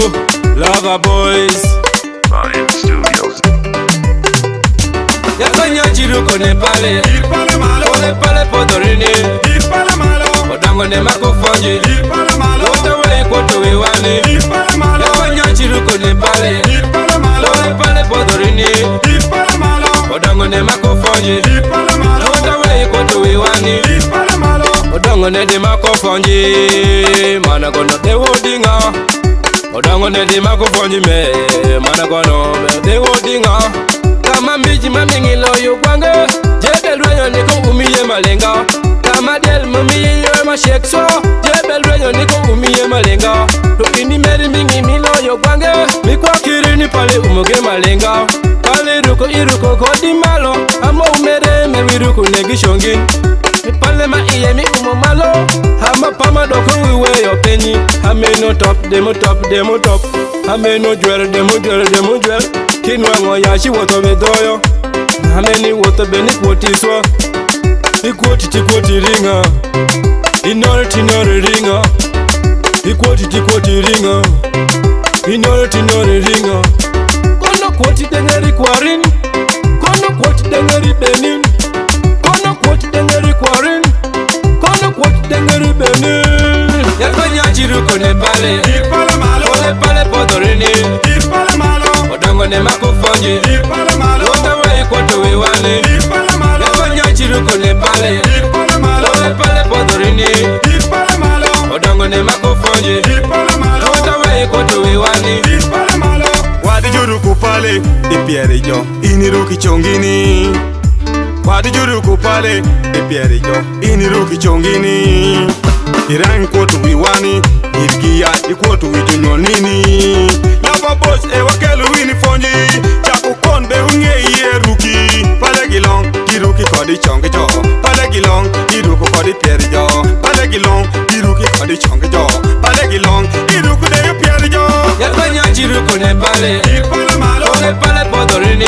Lover Boys Lion Studios. Yafanya chiruko ne pale Ipale malo, Ole pale podorini ipale malo, Odango ne makufonji ipale malo, Wota we koto we wani ipale malo, Yafanya chiruko ne pale ipale malo, Ole pale podorini ipale malo, Odango ne makufonji ipale malo, Wota we koto we wani ipale malo, Odango ne di makufonji Mana kono te wodinga Odango ne di makufonji me Mana kono te wodinga Kama mbiji mamingi loyo kwange Jebe lwenyo niko umiye malenga Kama del mamiye yo ma shekso Jebe lwenyo niko umiye malenga To ini meri mingi miloyo kwange Mikwa kirini pale umuge malenga Pale ruko iruko kodi malo Amo umere mewiruko negi shongin Mi pale ma iye mi umo malo Hama pama doko uwe yo penyi Hame no top, demo top, demo top Hame no jwere, demo jwere, demo jwere Kinwango yashi woto bedoyo Hameni woto beni kwoti swa Ikwoti tikwoti ringa Inore tinore ringa Ikwoti tikwoti ringa Inore tinore ringa Kono kwoti dengeri kwarin Kono kwoti dengeri benin Kono kwoti dengeri kwarin Kono kwoti dengeri benin Yafanya chiruko ne bale ipale malo, Ole pale podorini ipale malo, Odango ne makufonji ipale malo, Wota we koto we wani ipale malo, Yafanya chiruko ne bale ipale malo, Ole pale podorini ipale malo, Odango ne makufonji ipale malo, Wota we koto we wani ipale malo. Wadi juru kupale, ipiere jo, iniruki chongini. Wadi juru kupale, ipiere jo, iniruki chongini. Irang kwotu wiwani, irgia ikwotu wijunyonini. Lover Boys wakelu wini fonji, chaku kon be unge iye ruki. Pale gilong, iruki kodi chongi jo. Pale gilong, iruku kodi piere jo. Pale gilong, iruki kodi chongi jo. Pale gilong, iruku de piere jo. Yafanya chiruko ne bale Ipale malo, Ole pale podorini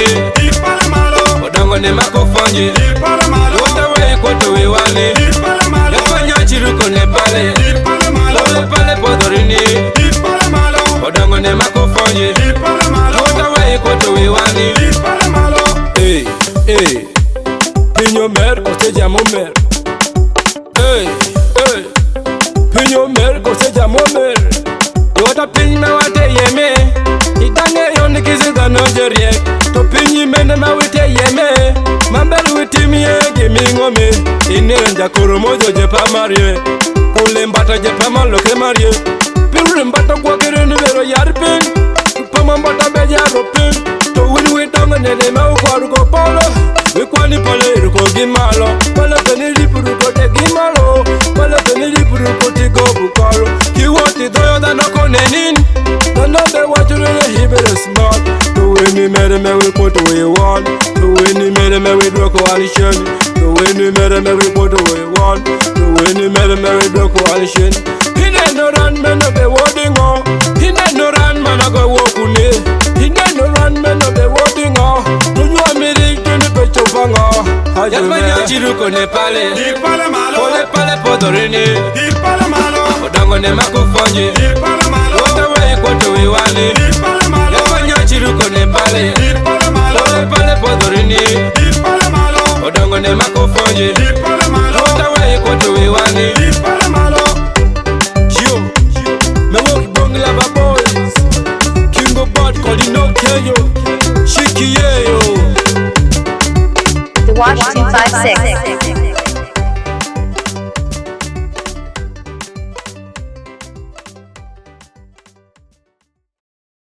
ipale malo, Odango ne makufonji ipale malo, Wota we koto we wani ipale malo, Yafanya chiruko ne bale ipale malo, Ole pale podorini ipale malo, Odango ne makufonji ipale malo, Wota we koto we wani ipale malo. Hey, hey Pinyo mer kote jamo mer Hey, hey Pinyo mer kote jamo mer Yota piny me wate yeme Itange yon kisi gano jerie To pinyi mene ma wite yeme Mambel witimi ye gimingo me Inire njakuru mojo jepa marie Kule mbata jepa maloke marie Piru mbata kwa kirini vero yari pin Pama mbata beja ropin To wini witonga nene ma ukwaru ko polo Wikwani pale iruko gimalo Pale tani ripuru kote gimalo Pale tani ripuru kote go bukaro Kiwoti doyo dano konenin Dano be wachurele hibere smart To wini mere me wikoto we want To wini mere me widroko alisheni To wini mere me wikoto we want To wini mere me widroko alisheni Hine no run me no be wording on Hine no run man I go wokune Hine no run me no be wording on To you amiri kini pecho fanga Yafanya chiruko ne pale Ipale malo, Ole pale podorini ipale malo, Odango ne makufonji ipale malo, Wota we koto we wani ipale malo, Yafanya chiruko ne pale ipale malo, Ole pale podorini ipale malo, Odango ne makufonji ipale malo, Wota we koto we wani ipale malo. Yo, me walk bong Lover Boys King of Bad Kodi no Keyo Shiki Yeyo The Watch 256.